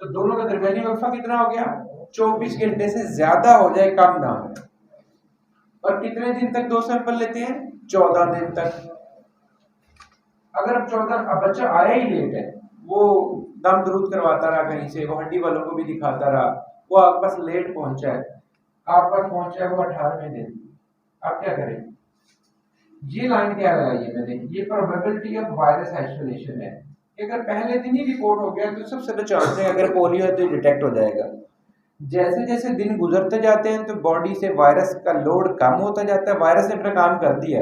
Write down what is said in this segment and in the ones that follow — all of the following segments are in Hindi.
तो दोनों का दरमियानी वक्फा कितना हो गया? 24 घंटे से ज्यादा हो जाए, कम ना हो। और कितने दिन तक 2 सैंपल लेते हैं? 14 दिन तक। अगर अब 14, अब बच्चा आया ही लेट है, वो दम दरूद करवाता रहा कहीं से, वो हड्डी वालों को भी दिखाता रहा, वो आपके पास लेट पहुंचा है, आप पास पहुंचा है वो 18वें दिन, आप क्या करें? ये लाइन क्या लगाई है मैंने? ये प्रोबेबिलिटी ऑफ वायरस आइसोलेशन है। अगर पहले दिन ही रिपोर्ट हो गया तो सबसे बड़ा चांस है अगर पोलियो है तो डिटेक्ट हो जाएगा। जैसे जैसे दिन गुजरते जाते हैं तो बॉडी से वायरस का लोड कम होता जाता है। वायरस ने अपना काम कर दिया,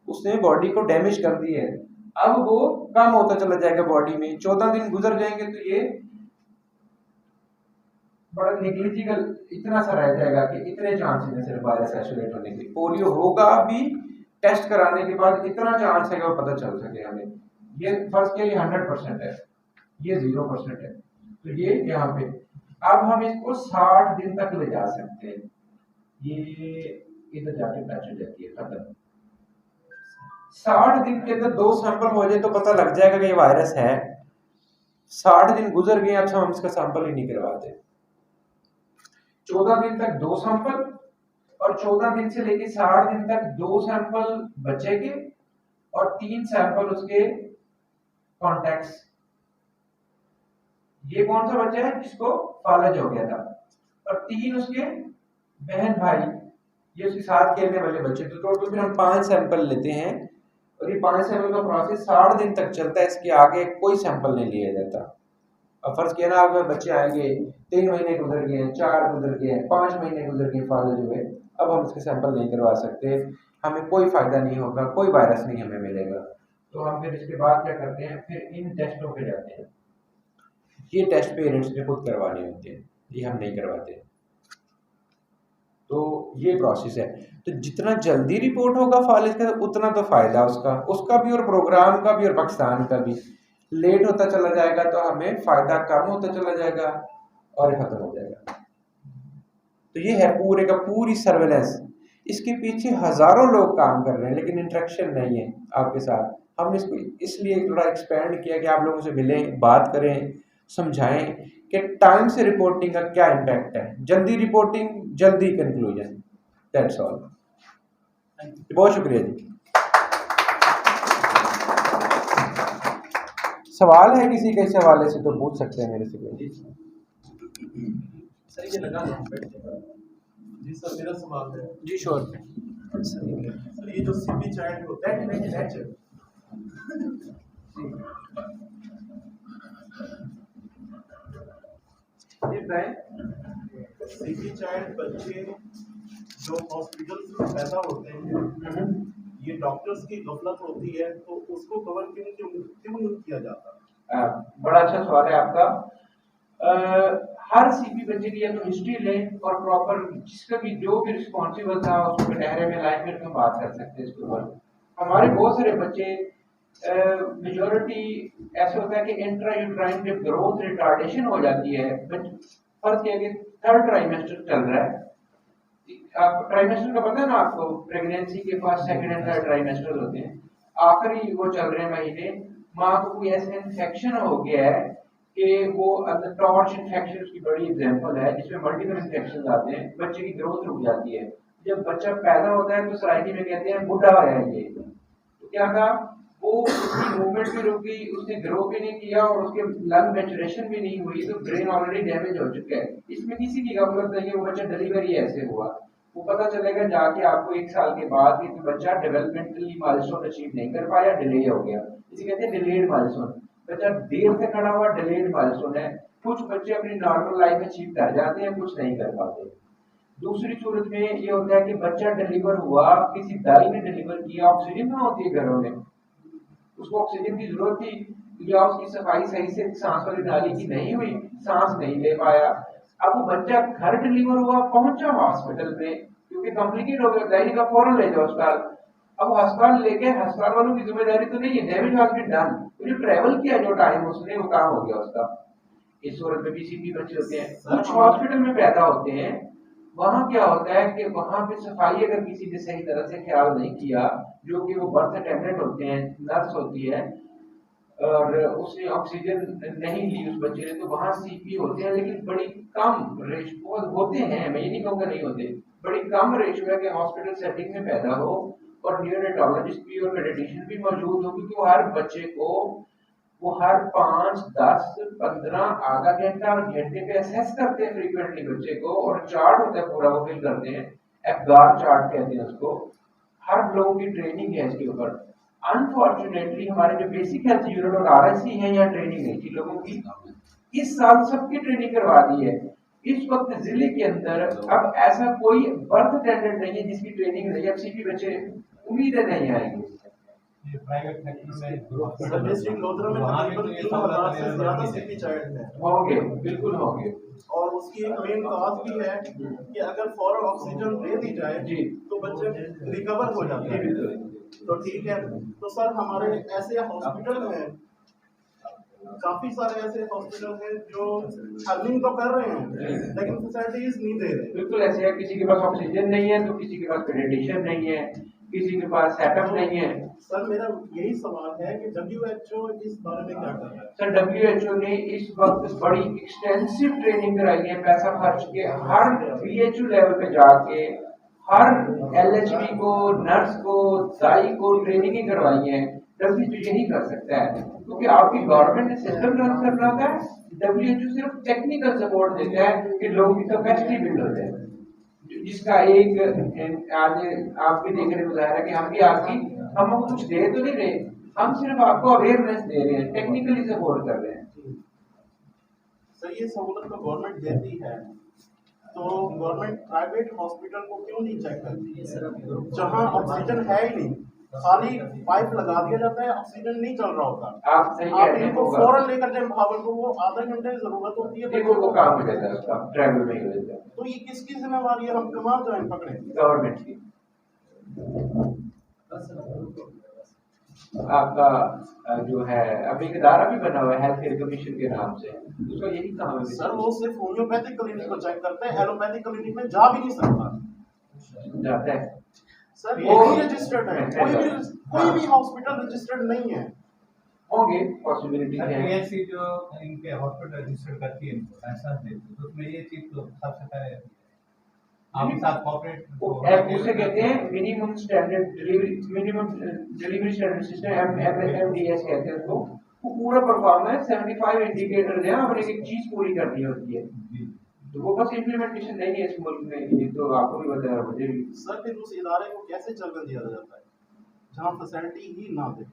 उसने बॉडी को डैमेज कर दिया है, अब वो कम होता चला जाएगा बॉडी में। 14 दिन गुजर जाएंगे तो ये बड़ा निग्लिजिबल इतना सा रह जाएगा कि इतने चांस है सिर्फ वायरस आइसोलेट होने के। पोलियो होगा भी, टेस्ट कराने के बाद इतना चांस है कि वो पता चल सके हमें। ये फर्स्ट के लिए 100% है, ये 0% है। तो ये यहाँ पे अब हम इसको 60 दिन तक ले जा सकते हैं। ये इधर जाके टच हो जाती है, खत्म। 60 दिन के अंदर 2 सैंपल हो जाए तो पता लग जाएगा कि ये वायरस है। 60 दिन गुजर गए, अब हम इसका सैंपल ही नहीं करवाते। 14 दिन तक 2 सैंपल, और 14 दिन से लेके 60 दिन तक 2 सैंपल बचेंगे और 3 सैंपल उसके कॉन्टैक्ट्स। ये कौन सा बच्चा है जिसको फालज हो गया था, और 3 उसके बहन भाई, ये उसके साथ खेलने वाले बच्चे। तो टोटल फिर हम 5 सैंपल लेते हैं, और ये 5 सैंपल का प्रोसेस 60 दिन तक चलता है। इसके आगे कोई सैंपल नहीं लिया जाता। अब फर्ज किया ना, आपके बच्चे आएंगे, 3 महीने गुजर गए हैं, 4 गुजर गए हैं, 5 महीने गुजर गए, फालज हुए, अब हम इसके सैंपल नहीं करवा सकते, हमें कोई फायदा नहीं होगा, कोई वायरस नहीं हमें मिलेगा। तो हम फिर इसके बाद क्या करते हैं, फिर इन टेस्टों पे जाते हैं। ये टेस्ट पेरेंट्स ने खुद करवाने होते हैं, ये हम नहीं करवाते। तो ये प्रोसेस है। तो जितना जल्दी रिपोर्ट होगा फालिज का उतना तो फायदा उसका भी और प्रोग्राम का भी और पाकिस्तान का भी। लेट होता चला जाएगा तो हमें फायदा कम होता चला जाएगा और खत्म हो जाएगा। तो ये है पूरे का पूरी सर्वेलेंस। इसके पीछे हजारों लोग काम कर रहे हैं लेकिन इंटरेक्शन नहीं है आपके साथ। हमने इसको इसलिए थोड़ा एक्सपेंड किया कि आप लोगों से मिलें, बात करें, समझाएं कि टाइम से रिपोर्टिंग का क्या इम्पैक्ट है। जल्दी रिपोर्टिंग, जल्दी कंक्लूजन, दैट्स ऑल। बहुत शुक्रिया जी। सवाल है किसी के इस हवाले से तो पूछ सकते हैं मेरे से कोई। सर ये लगा जी सर, मेरा सवाल है जी श्योर। सर ये जो सीपी चाइल्ड होता है, सीपी चाइल्ड बच्चे जो हॉस्पिटल में पैदा होते हैं, ये डॉक्टर्स की गफलत होती है, तो उसको कवर क्यों नहीं किया जाता? बड़ा अच्छा सवाल है आपका। हर सीपी बच्चे की या तो हिस्ट्री लें और प्रॉपर जिसका भी जो भी रिस्पॉन्सिबल था उसको कटहरे में लाइन में बात कर सकते हैं इसके ऊपर। हमारे बहुत सारे बच्चे मेजोरिटी ऐसे होता है कि इंट्रायूट्राइन जब ग्रोथ रिटार्डेशन हो जाती है, फर्स्ट किया कि 3rd ट्राइमेस्टर चल रहा है, आप ट्राइमेस्टर का पता है ना आपको, प्रेगनेंसी के first, second and third trimester होते हैं, आखिरी वो चल रहे महीने माँ को कोई ऐसा इन्फेक्शन हो गया है कि वो टॉर्च इन्फेक्शन उसकी बड़ी एग्जांपल है जिसमें मल्टीपल इन्फेक्शन आते हैं, बच्चे की ग्रोथ रुक जाती है। जब बच्चा पैदा होता है तो सराइकी में कहते हैं बुढ़ा है ये। तो क्या था, वो उसकी मूवमेंट भी रुक गई, उसने ग्रो भी नहीं किया और उसके लंग मैचुरेशन भी नहीं हुई, तो ब्रेन ऑलरेडी डैमेज हो चुका है। इसमें किसी की गफलत नहीं है, वो बच्चा डिलीवरी ऐसे हुआ, वो पता चलेगा जाके आपको 1 साल के बाद कि बच्चा डेवलपमेंटली माइलस्टोन अचीव नहीं कर पाया, डिले हो गया, इसे कहते हैं डिलेड माइलस्टोन। बच्चा देर से खड़ा हुआ, डिलेड माइलस्टोन है। कुछ बच्चे अपनी नॉर्मल लाइफ अचीव कर जाते हैं, कुछ नहीं कर पाते। दूसरी सूरत में ये होता है कि बच्चा डिलीवर हुआ, किसी दाई ने डिलीवर किया, ऑक्सीजन ना होती है घरों में, उसको ऑक्सीजन की जरूरत थी या उसकी सफाई सही से सांस वाली नाली की नहीं हुई, सांस नहीं ले पाया। अब वो बच्चा घर डिलीवर हुआ, पहुंचा हॉस्पिटल में, क्योंकि कॉम्प्लिकेट हो गया, दाई का फौरन ले जाओ अस्पताल। अब अस्पताल लेके अस्पताल वालों की जिम्मेदारी तो नहीं है, डैमेज हैज बीन डन, जो ट्रेवल किया जो टाइम उसने, वो काम हो गया उसका। इस सूरत में बीसीपी बच्चे होते हैं, कुछ हॉस्पिटल में पैदा होते हैं, वहां क्या होता है कि वहां पे सफाई अगर किसी ने सही तरह से ख्याल नहीं किया, जो कि वो बर्थ अटेंडेंट होते हैं, नर्स होती है, और उसने ऑक्सीजन नहीं ली उस बच्चे ने, तो वहाँ सीपी होते हैं, लेकिन बड़ी कम रेशो, बहुत होते हैं, मैं ये नहीं कहूँगा नहीं होते, बड़ी कम रेशो है कि हॉस्पिटल सेटिंग में पैदा हो और नियोनेटोलॉजिस्ट भी और पेडियाट्रिशियन भी मौजूद हो, क्योंकि वो हर बच्चे को वो हर 5, 10, 15 आधा घंटा और घंटे पे असेस करते हैं फ्रीक्वेंटली बच्चे को, और चार्ट होता है पूरा वो फिल करते हैं, एफगार चार्ट कहते हैं उसको। हर लोगों की ट्रेनिंग है इसके ऊपर। अनफॉर्चुनेटली हमारे जो बेसिक हेल्थ यूनिट और आरएससी है, यहाँ ट्रेनिंग नहीं थी लोगों की, इस साल सबकी ट्रेनिंग करवा दी है। इस वक्त जिले के अंदर अब ऐसा कोई बर्थ अटेंडेंट नहीं है जिसकी ट्रेनिंग नहीं है। अब सीपी बच्चे उम्मीद है नहीं आएंगे। प्राइवेट सेक्टर में सर डिस्ट्रिक्ट लोधरा में तकरीबन 3000 से ज्यादा सीपी चाइल्ड हैं। होंगे, बिल्कुल होंगे। और उसकी एक मेन कॉज भी है कि अगर फौरन ऑक्सीजन दे दी जाए जी, तो बच्चे रिकवर हो जाते जी हैं। बिल्कुल। तो ठीक है, तो सर हमारे ऐसे हॉस्पिटल हैं, काफी सारे ऐसे हॉस्पिटल हैं जो अर्निंग तो कर रहे हैं लेकिन फैसिलिटीज नहीं दे रहे। बिल्कुल ऐसे है, किसी के पास ऑक्सीजन नहीं है तो किसी के पास पेडियाट्रिशियन नहीं है, किसी के पास सेटअप नहीं है। सर मेरा यही सवाल है कि WHO इस बारे में क्या कर रहा है? सर WHO ने इस वक्त बड़ी एक्सटेंसिव ट्रेनिंग कराई है, पैसा खर्च के हर BHU लेवल पे जाके हर LHB को, नर्स को, दाई को ट्रेनिंग ही करवाई है। WHO यही कर सकता है, क्योंकि आपकी गवर्नमेंट ने सिस्टम रन करना होता है, WHO सिर्फ टेक्निकल सपोर्ट देता है कि लोगों की कैपेसिटी बिल्ड हो जाए, जिसका एक आज आप भी देख रहे हो है कि हम भी आपकी, हम कुछ दे तो नहीं रहे, हम सिर्फ आपको अवेयरनेस दे रहे हैं, टेक्निकली सपोर्ट कर रहे हैं। सर ये सहूलत तो गवर्नमेंट देती है, तो गवर्नमेंट प्राइवेट हॉस्पिटल को क्यों नहीं चेक करती? जहां ऑक्सीजन है ही नहीं, खाली पाइप लगा दिया जाता है, ऑक्सीजन नहीं चल रहा होता, आप सही कह आप रहे हैं, इनको होगा। फौरन लेकर जाए भावलपुर, वो आधे घंटे की जरूरत होती है देखो वो काम हो जाता है उसका, ट्रैवल में ही हो जाता है। तो ये किसकी जिम्मेवारी है? हम कहाँ जाए पकड़े? गवर्नमेंट की। आपका जो है अब एक इदारा भी बना हुआ है हेल्थ केयर कमीशन के नाम से, उसका यही काम है। सर वो सिर्फ होम्योपैथिक क्लिनिक को चेक करते हैं, एलोपैथिक क्लिनिक में जा भी नहीं सकता। जाता है सर वो वो रजिस्टर्ड है, कोई भी हॉस्पिटल रजिस्टर्ड नहीं है। होंगे, पॉसिबिलिटी है। PSC जो इनके हॉस्पिटल रजिस्टर करती है, इनको लाइसेंस देती है, तो उसमें ये चीज तो सबसे पहले रहती है। आपके साथ कॉर्पोरेट उसे कहते हैं minimum standard delivery, minimum delivery standard system, MDS कहते हैं उसको। वो पूरा परफॉर्मेंस 75 इंडिकेटर है, आपने एक चीज पूरी करनी होती है, तो वो बस इम्प्लीमेंटेशन नहीं है इस मुल्क में, ये तो आपको भी बताया, मुझे भी। सर फिर उस इदारे को कैसे चलने दिया जाता है जहाँ फैसिलिटी ही ना दे?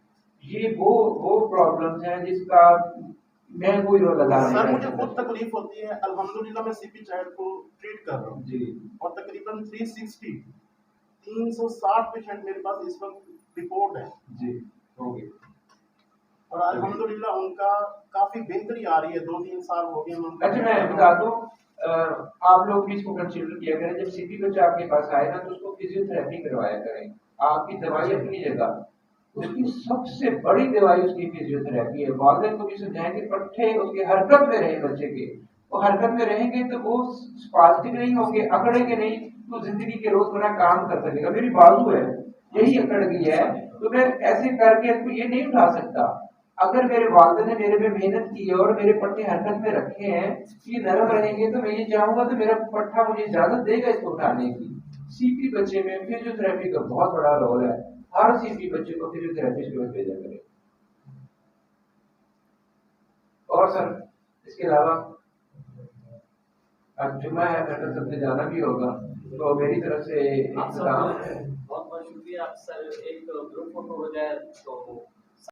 ये वो प्रॉब्लम्स हैं जिसका मैं कोई रोल लगा नहीं सर मुझे सकता। खुद तकलीफ होती है, अल्हम्दुलिल्लाह मैं सीपी चाइल्ड को ट्रीट कर रहा हूँ जी, और तकरीबन 360 पेशेंट मेरे पास इस वक्त रिपोर्ट है जी, होगी। और अल्हम्दुलिल्लाह उनका काफी बेहतरी आ रही है। 2-3 साल हो गए उनका। अच्छा मैं बता दूं, आप लोग भी इसको कंसीडर किया करें, जब सीपी बच्चा आपके पास आए ना तो उसको फिजियोथेरेपी करवाया करें। आपकी दवाई अपनी जगह, उसकी सबसे बड़ी दवाई उसकी फिजियोथेरेपी है। वालिदैन को भी समझाएं कि पट्टे उसके हरकत में रहे बच्चे के, वो हरकत में रहेंगे तो वो स्पास्टिक नहीं होंगे, अकड़ेंगे नहीं, तो जिंदगी के रोजमर्रा काम कर सकेगा। मेरी बाजू है यही अकड़ गई है, तो मैं ऐसे करके इसको ये नहीं उठा सकता। अगर मेरे वालिदैन ने मेरे पे मेहनत की है और मेरे पट्टे हरकत में रखे हैं, ये नरम रहेंगे, तो मैं ये चाहूंगा तो मेरा पट्टा मुझे इजाजत देगा इसको उठाने की। सीपी बच्चे में फिजियोथेरेपी का बहुत बड़ा रोल है, हर सीपी बच्चे को फिजियोथेरेपिस्ट के पास भेजा करें। और सर इसके अलावा आज जुम्मा है, मेरे सबसे जाना भी होगा, तो मेरी तरफ से बहुत बहुत शुक्रिया आप सर। एक ग्रुप फोटो हो जाए तो